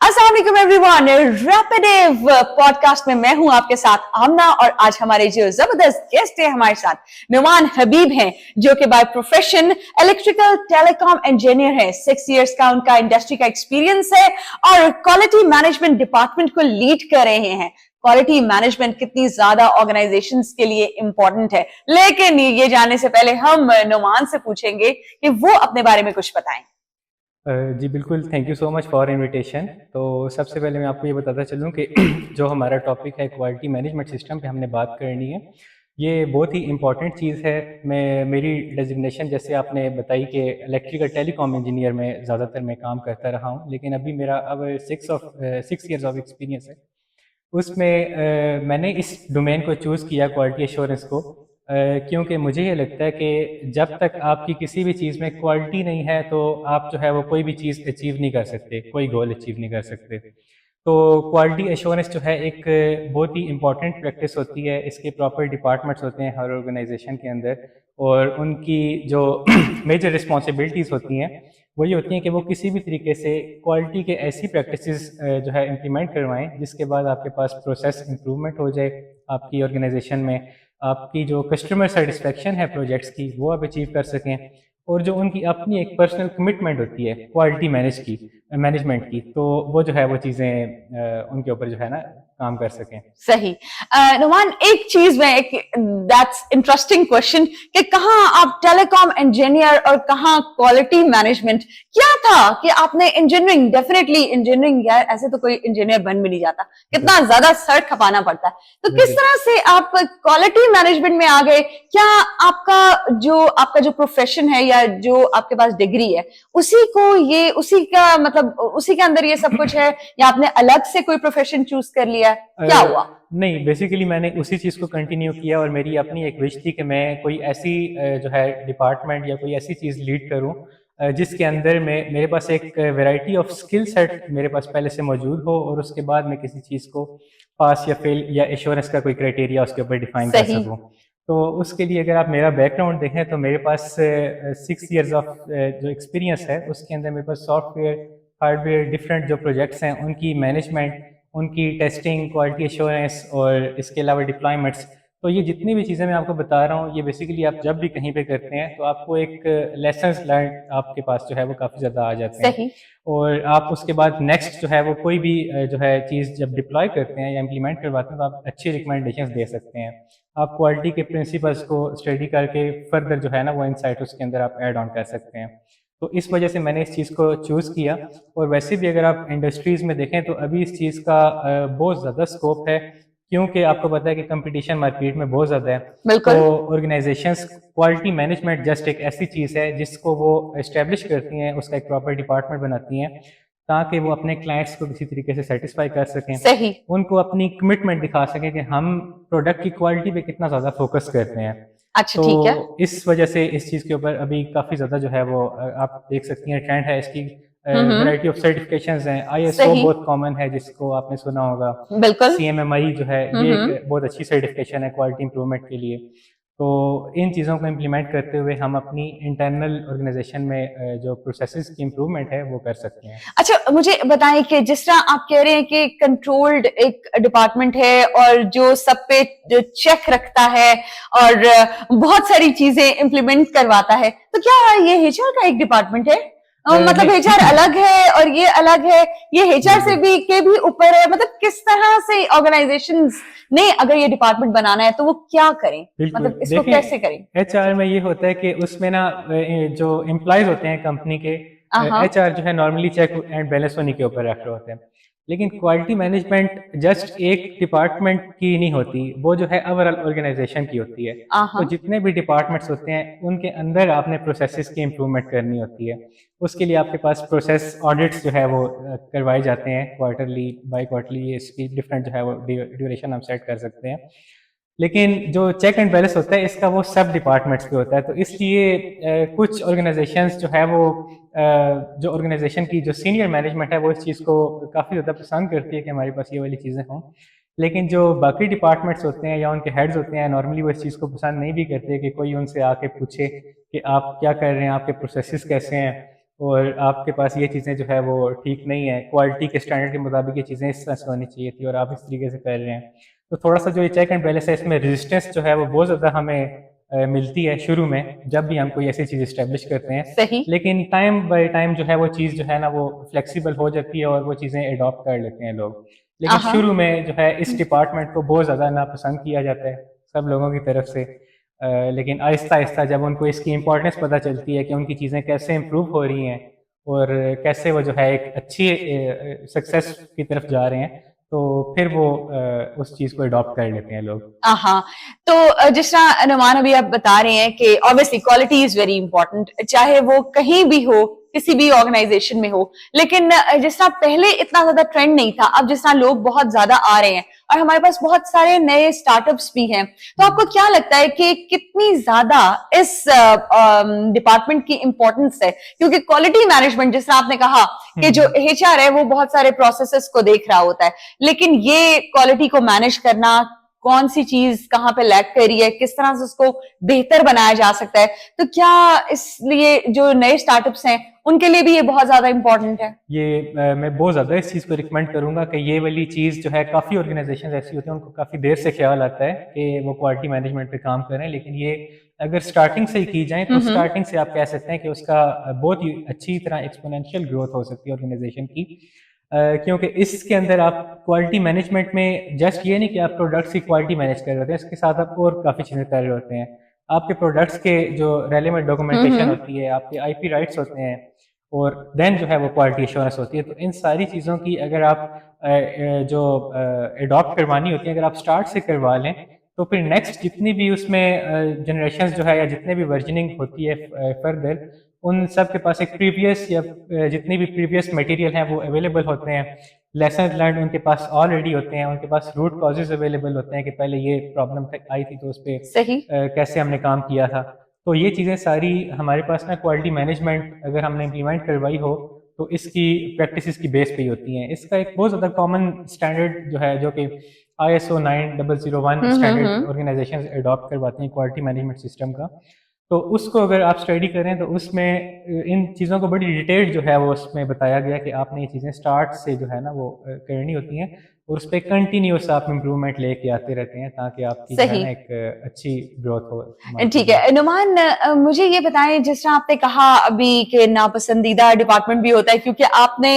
अस्सलाम वालेकुम everyone, रैपिडिव podcast में मैं हूं आपके साथ आमना और आज हमारे जो जबरदस्त गेस्ट है हमारे साथ नुमान हबीब हैं जो कि by profession electrical telecom engineer है। 6 इयर्स का उनका इंडस्ट्री का एक्सपीरियंस है और क्वालिटी मैनेजमेंट डिपार्टमेंट को लीड कर रहे हैं। क्वालिटी मैनेजमेंट कितनी ज्यादा ऑर्गेनाइजेशंस के लिए इंपॉर्टेंट है, लेकिन ये जानने से पहले हम नुमान से पूछेंगे कि वो अपने बारे में कुछ बताएं। जी बिल्कुल, thank you so much for invitation. तो सबसे पहले मैं आपको ये बताता चलूँ कि जो हमारा टॉपिक है क्वालिटी मैनेजमेंट सिस्टम पे हमने बात करनी है, ये बहुत ही इम्पॉर्टेंट चीज़ है। मेरी डेजिग्नेशन जैसे आपने बताई कि इलेक्ट्रिकल टेलीकॉम इंजीनियर में ज़्यादातर मैं काम करता रहा हूँ, लेकिन अभी मेरा अब 6 इयर्स ऑफ एक्सपीरियंस है। उसमें मैंने इस डोमेन को चूज़ किया, क्वालिटी एश्योरेंस को, क्योंकि मुझे ये लगता है कि जब तक आपकी किसी भी चीज़ में क्वालिटी नहीं है तो आप जो है वो कोई भी चीज़ अचीव नहीं कर सकते, कोई गोल अचीव नहीं कर सकते। तो क्वालिटी एश्योरेंस जो है एक बहुत ही इंपॉर्टेंट प्रैक्टिस होती है। इसके प्रॉपर डिपार्टमेंट्स होते हैं हर ऑर्गेनाइजेशन के अंदर, और उनकी जो मेजर रिस्पॉन्सिबिलिटीज़ होती हैं वो ये होती हैं कि वो किसी भी तरीके से क्वालिटी के ऐसी प्रैक्टिसेस जो है इम्प्लीमेंट करवाएं जिसके बाद आपके पास प्रोसेस इंप्रूवमेंट हो जाए आपकी ऑर्गेनाइजेशन में, आपकी जो कस्टमर सेटिस्फेक्शन है प्रोजेक्ट्स की वो आप अचीव कर सकें, और जो उनकी अपनी एक पर्सनल कमिटमेंट होती है क्वालिटी मैनेजमेंट की, तो वो जो है वो चीज़ें उनके ऊपर जो है ना काम कर सकें। सही। नुमान, एक चीज में एक दैट्स इंटरेस्टिंग क्वेश्चन कि कहाँ आप टेलीकॉम इंजीनियर और कहाँ क्वालिटी मैनेजमेंट, क्या था कि आपने इंजीनियरिंग, डेफिनेटली इंजीनियरिंग, यार ऐसे तो कोई इंजीनियर बन भी नहीं जाता, कितना ज्यादा सर खपाना पड़ता है, तो किस तरह से आप क्वालिटी मैनेजमेंट में आ गए? क्या आपका जो प्रोफेशन है या जो आपके पास डिग्री है उसी का मतलब उसी के अंदर ये सब कुछ है, या आपने अलग से कोई प्रोफेशन चूज कर लिया, क्या हुआ? नहीं, बेसिकली मैंने उसी चीज़ को कंटिन्यू किया, और मेरी अपनी एक विश थी कि मैं कोई ऐसी जो है डिपार्टमेंट या कोई ऐसी चीज़ लीड करूं जिसके अंदर में मेरे पास एक वैरायटी ऑफ स्किल सेट मेरे पास पहले से मौजूद हो, और उसके बाद मैं किसी चीज़ को पास या फेल या एश्योरेंस का कोई क्राइटेरिया उसके ऊपर डिफाइन कर सकूं। तो उसके लिए अगर आप मेरा बैकग्राउंड देखें तो मेरे पास 6 इयर्स ऑफ जो एक्सपीरियंस है उसके अंदर मेरे पास सॉफ्टवेयर, हार्डवेयर, डिफरेंट जो प्रोजेक्ट्स हैं उनकी मैनेजमेंट, उनकी टेस्टिंग, क्वालिटी एश्योरेंस, और इसके अलावा डिप्लॉयमेंट्स। तो ये जितनी भी चीज़ें मैं आपको बता रहा हूँ ये बेसिकली आप जब भी कहीं पे करते हैं तो आपको एक लेसन्स लर्न आपके पास जो है वो काफ़ी ज़्यादा आ जाते हैं, और आप उसके बाद नेक्स्ट जो है वो कोई भी जो है चीज़ जब डिप्लॉय करते हैं या इम्प्लीमेंट करवाते हैं तो आप अच्छी रिकमेंडेशंस दे सकते हैं। आप क्वालिटी के प्रिंसिपल्स को स्टडी करके फर्दर जो है ना वो इंसाइट उसके अंदर आप ऐड ऑन कर सकते हैं। तो इस वजह से मैंने इस चीज़ को चूज़ किया। और वैसे भी अगर आप इंडस्ट्रीज़ में देखें तो अभी इस चीज़ का बहुत ज़्यादा स्कोप है, क्योंकि आपको पता है कि कंपटीशन मार्केट में बहुत ज़्यादा है। तो ऑर्गेनाइजेशंस क्वालिटी मैनेजमेंट जस्ट एक ऐसी चीज़ है जिसको वो इस्टेब्लिश करती हैं, उसका एक प्रॉपर डिपार्टमेंट बनाती हैं ताकि वो अपने क्लाइंट्स को किसी तरीके से सेटिस्फाई कर सकें, सही। उनको अपनी कमिटमेंट दिखा सकें कि हम प्रोडक्ट की क्वालिटी पे कितना ज़्यादा फोकस करते हैं। अच्छा, ठीक है। तो इस वजह से इस चीज़ के ऊपर अभी काफ़ी ज़्यादा जो है वो आप देख सकती हैं ट्रेंड है इसकी। वैरायटी ऑफ सर्टिफिकेशंस हैं, ISO बहुत कॉमन है जिसको आपने सुना होगा, बिल्कुल। CMMI जो है ये एक बहुत अच्छी सर्टिफिकेशन है क्वालिटी इंप्रूवमेंट के लिए। तो इन चीज़ों को इम्प्लीमेंट करते हुए हम अपनी इंटरनल ऑर्गेनाइजेशन में जो प्रोसेसेस की इम्प्रूवमेंट है वो कर सकते हैं। अच्छा, मुझे बताएं कि जिस तरह आप कह रहे हैं कि कंट्रोल्ड एक डिपार्टमेंट है और जो सब पे चेक रखता है और बहुत सारी चीजें इम्प्लीमेंट करवाता है, तो क्या ये HR का एक डिपार्टमेंट है? मतलब HR अलग है और ये अलग है, ये HR से भी ऊपर है? मतलब किस तरह से ऑर्गेनाइजेशंस ने अगर ये डिपार्टमेंट बनाना है तो वो क्या करें, मतलब इसको कैसे करें? HR में ये होता है कि उसमें ना जो एम्प्लॉयज होते हैं कंपनी के, HR जो है नॉर्मली चेक एंड बैलेंस होने के ऊपर रख रहे होते हैं, लेकिन क्वालिटी मैनेजमेंट जस्ट एक डिपार्टमेंट की नहीं होती, वो जो है ओवरऑल ऑर्गेनाइजेशन की होती है। तो जितने भी डिपार्टमेंट्स होते हैं उनके अंदर आपने प्रोसेसेस की इम्प्रूवमेंट करनी होती है। उसके लिए आपके पास प्रोसेस ऑडिट्स जो है वो करवाए जाते हैं क्वार्टरली, बाई क्वार्टरली, इसकी डिफरेंट जो है वो ड्यूरेशन हम सेट कर सकते हैं। लेकिन जो चेक एंड बैलेंस होता है इसका वो सब डिपार्टमेंट्स पे होता है। तो इसलिए कुछ ऑर्गेनाइजेशंस जो है वो जो ऑर्गेनाइजेशन की जो सीनियर मैनेजमेंट है वो इस चीज़ को काफ़ी ज़्यादा पसंद करती है कि हमारे पास ये वाली चीज़ें हों, लेकिन जो बाकी डिपार्टमेंट्स होते हैं या उनके हेड्स होते हैं नॉर्मली वो इस चीज़ को पसंद नहीं भी करते कि कोई उनसे आके पूछे कि आप क्या कर रहे हैं, आपके प्रोसेसेस कैसे हैं, और आपके पास ये चीज़ें जो है वो ठीक नहीं है, क्वालिटी के स्टैंडर्ड के मुताबिक ये चीज़ें इस तरह से होनी चाहिए थी और आप इस तरीके से कर रहे हैं। तो थोड़ा सा जो ये चेक एंड बैलेंस है, इसमें रेजिस्टेंस जो है वो बहुत ज़्यादा हमें मिलती है शुरू में, जब भी हम कोई ऐसी चीज़ इस्टेब्लिश करते हैं। सही। लेकिन टाइम बाय टाइम जो है वो चीज़ जो है ना वो फ्लेक्सिबल हो जाती है और वो चीज़ें अडॉप्ट कर लेते हैं लोग। लेकिन आहा। शुरू में जो है इस डिपार्टमेंट को बहुत ज़्यादा नापसंद किया जाता है सब लोगों की तरफ से। लेकिन आहिस्ता आहिस्ता जब उनको इसकी इम्पोर्टेंस पता चलती है कि उनकी चीज़ें कैसे इम्प्रूव हो रही हैं और कैसे वो जो है एक अच्छी सक्सेस की तरफ जा रहे हैं, तो फिर वो उस चीज़ को अडॉप्ट कर लेते हैं लोग। हाँ, तो जिस तरह नुमान अभी आप बता रहे हैं कि obviously quality is very important, चाहे वो कहीं भी हो, किसी भी ऑर्गेनाइजेशन में हो। लेकिन जिस तरह पहले इतना ज्यादा ट्रेंड नहीं था, अब जिस तरह लोग बहुत ज्यादा आ रहे हैं और हमारे पास बहुत सारे नए स्टार्टअप्स भी हैं, तो आपको क्या लगता है कि कितनी ज्यादा इस डिपार्टमेंट की इंपॉर्टेंस है? क्योंकि क्वालिटी मैनेजमेंट, जिस तरह आपने कहा कि जो HR है वो बहुत सारे प्रोसेसेस को देख रहा होता है, लेकिन ये क्वालिटी को मैनेज करना, कौन सी चीज कहाँ पे लैग कर रही है, किस तरह से उसको बेहतर बनाया जा सकता है, तो क्या इसलिए जो नए स्टार्टअप्स हैं उनके लिए भी ये बहुत ज्यादा इंपॉर्टेंट है? ये मैं बहुत ज़्यादा इस चीज़ को रिकमेंड करूँगा कि ये वाली चीज़ जो है, काफ़ी ऑर्गेनाइजेशन ऐसी होती हैं उनको काफ़ी देर से ख्याल आता है कि वो क्वालिटी मैनेजमेंट पे काम करें, लेकिन ये अगर स्टार्टिंग से ही की जाए तो स्टार्टिंग से आप कह सकते हैं कि उसका बहुत ही अच्छी तरह एक्सपोनेंशियल ग्रोथ हो सकती है ऑर्गेनाइजेशन की। क्योंकि इसके अंदर आप क्वालिटी मैनेजमेंट में जस्ट ये नहीं कि आप प्रोडक्ट्स की क्वालिटी मैनेज कर रहे होते हैं, इसके साथ आप और काफ़ी चीज़ें कर रहे होते हैं। आपके प्रोडक्ट्स के जो रेलेवेंट डॉक्यूमेंटेशन होती है, आपके IP राइट्स होते हैं, और देन जो है वो क्वालिटी एश्योरेंस होती है। तो इन सारी चीज़ों की अगर आप जो अडॉप्ट करवानी होती है, अगर आप स्टार्ट से करवा लें, तो फिर नेक्स्ट जितनी भी उसमें जनरेशन्स जो है या जितने भी वर्जनिंग होती है फर्दर, उन सब के पास एक प्रीवियस या जितनी भी प्रीवियस मटेरियल हैं वो अवेलेबल होते हैं। लेसन लर्न उनके पास ऑलरेडी होते हैं, उनके पास रूट कॉजेज अवेलेबल होते हैं कि पहले ये प्रॉब्लम आई थी तो उस पर सही। कैसे हमने काम किया था। तो ये चीज़ें सारी हमारे पास ना क्वालिटी मैनेजमेंट अगर हमने इम्प्लीमेंट करवाई हो तो इसकी प्रैक्टिसेस की बेस पे ही होती हैं। इसका एक बहुत ज़्यादा कॉमन स्टैंडर्ड जो है, जो कि ISO 9001 स्टैंडर्ड ऑर्गेनाइजेशन अडॉप्ट करवाती हैं क्वालिटी मैनेजमेंट सिस्टम का। तो उसको अगर आप स्टडी करें तो उसमें इन चीज़ों को बड़ी डिटेल्ड जो है वो उसमें बताया गया कि आपने ये चीज़ें स्टार्ट से जो है ना वो करनी होती हैं, और उस पर कंटिन्यूस आप इम्प्रूवमेंट लेके आते रहते हैं ताकि आपकी जो है ना एक अच्छी ग्रोथ हो। ठीक है नुमान, मुझे ये बताएं, जिस तरह आपने कहा अभी कि नापसंदीदा डिपार्टमेंट भी होता है क्योंकि आपने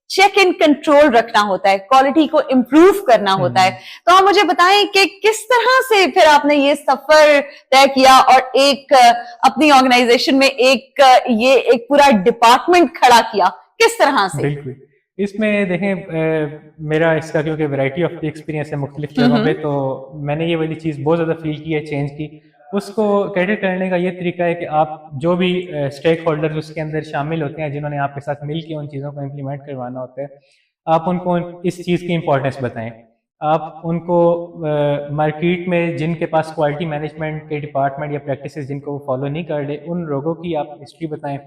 चेक एंड कंट्रोल रखना होता है, क्वालिटी को इम्प्रूव करना होता है, तो आप मुझे बताएं कि किस तरह से फिर आपने ये सफर तय किया और एक अपनी ऑर्गेनाइजेशन में एक पूरा डिपार्टमेंट खड़ा किया, किस तरह से? बिल्कुल, इसमें देखें मेरा इसका क्योंकि वैरायटी ऑफ एक्सपीरियंस है मुख्तलिफ जगहों पे, तो मैंने ये वाली चीज़ बहुत ज़्यादा फील की है चेंज की। उसको कैटर करने का ये तरीका है कि आप जो भी स्टेक होल्डर्स उसके अंदर शामिल होते हैं, जिन्होंने आपके साथ मिल के उन चीज़ों को इम्प्लीमेंट करवाना होता है, आप उनको इस चीज़ की इंपॉर्टेंस बताएं। आप उनको मार्केट में जिनके पास क्वालिटी मैनेजमेंट के डिपार्टमेंट या प्रैक्टिसेस जिनको वो फॉलो नहीं कर रहे, उन लोगों की आप हिस्ट्री बताएं,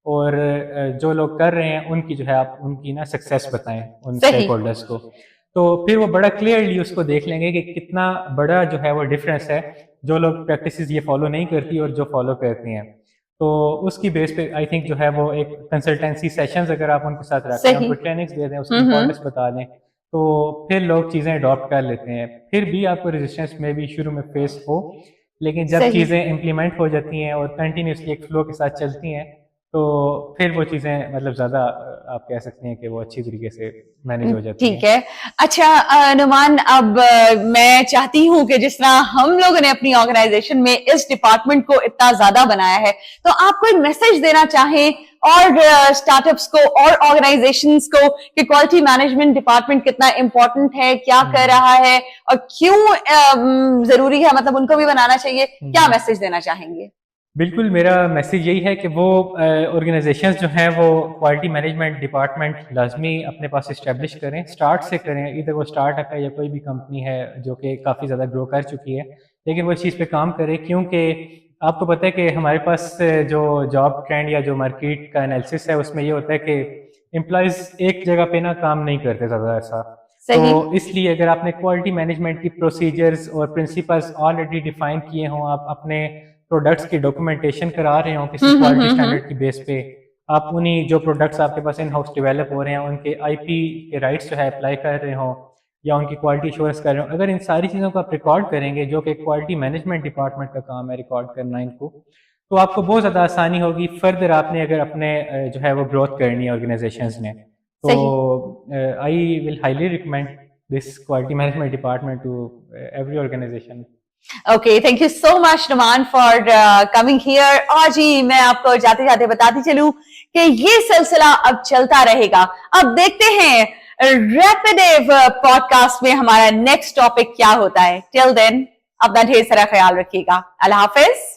और जो लोग कर रहे हैं उनकी जो है आप उनकी ना सक्सेस बताएं उन स्टेक होल्डर्स को। तो फिर वो बड़ा क्लियरली उसको देख लेंगे कि कितना बड़ा जो है वो डिफरेंस है, जो लोग प्रैक्टिसेस ये फॉलो नहीं करती और जो फॉलो करती हैं। तो उसकी बेस पे आई थिंक जो है वो एक कंसल्टेंसी सेशंस अगर आप उनके साथ रखें, उनको ट्रेनिंग्स दे दें, उसकी इंपॉर्टेंस बता दें, तो फिर लोग चीज़ें अडॉप्ट कर लेते हैं। फिर भी आपको रेजिस्टेंस में भी शुरू में फेस हो, लेकिन जब चीज़ें इम्प्लीमेंट हो जाती हैं और कंटिन्यूसली एक फ्लो के साथ चलती हैं, तो फिर वो चीज़ें मतलब ज़्यादा आप कह सकते हैं कि वो अच्छी तरीके से मैनेज हो जाती हैं। ठीक है। अच्छा नुमान, अब मैं चाहती हूँ कि जिस तरह हम लोगों ने अपनी ऑर्गेनाइजेशन में इस डिपार्टमेंट को इतना ज्यादा बनाया है, तो आप कोई मैसेज देना चाहें और स्टार्टअप्स को और ऑर्गेनाइजेशंस को कि क्वालिटी मैनेजमेंट डिपार्टमेंट कितना इंपॉर्टेंट है, क्या कर रहा है और क्यों जरूरी है, मतलब उनको भी बनाना चाहिए, क्या मैसेज देना चाहेंगे? बिल्कुल, मेरा मैसेज यही है कि वो ऑर्गेनाइजेशंस जो हैं वो क्वालिटी मैनेजमेंट डिपार्टमेंट लाजमी अपने पास इस्टेब्लिश करें, स्टार्ट से करें। इधर वो स्टार्टअप है या कोई भी कंपनी है जो कि काफ़ी ज़्यादा ग्रो कर चुकी है, लेकिन वो इस चीज़ पे काम करे, क्योंकि आपको पता है कि हमारे पास जो जॉब ट्रेंड या जो मार्केट का एनालिसिस है उसमें ये होता है कि एम्प्लॉयज़ एक जगह पे ना काम नहीं करते ज़्यादा ऐसा। तो इसलिए अगर आपने क्वालिटी मैनेजमेंट की प्रोसीजर्स और प्रिंसिपल्स ऑलरेडी डिफाइन किए हों, आप अपने प्रोडक्ट्स की डॉक्यूमेंटेशन करा रहे हो किसी क्वालिटी स्टैंडर्ड की बेस पे, आप उन्हीं जो प्रोडक्ट्स आपके पास इन हाउस डेवलप हो रहे हैं उनके आईपी के राइट्स जो है अप्लाई कर रहे हो या उनकी क्वालिटी एश्योरेंस कर रहे हो, अगर इन सारी चीज़ों को आप रिकॉर्ड करेंगे, जो कि क्वालिटी मैनेजमेंट डिपार्टमेंट का काम है रिकॉर्ड करना इनको, तो आपको बहुत ज़्यादा आसानी होगी फर्दर आपने अगर अपने जो है वो ग्रोथ करनी है ऑर्गेनाइजेशंस ने। तो I will highly recommend this quality management department to every organisation. Okay, thank you so much Numan for coming here. और जी मैं आपको जाते जाते बताती चलूं कि ये सिलसिला अब चलता रहेगा। अब देखते हैं रैपिडेव पॉडकास्ट में हमारा नेक्स्ट टॉपिक क्या होता है। टिल देन अपना ढेर सारा ख्याल रखिएगा। अल्लाह हाफिज।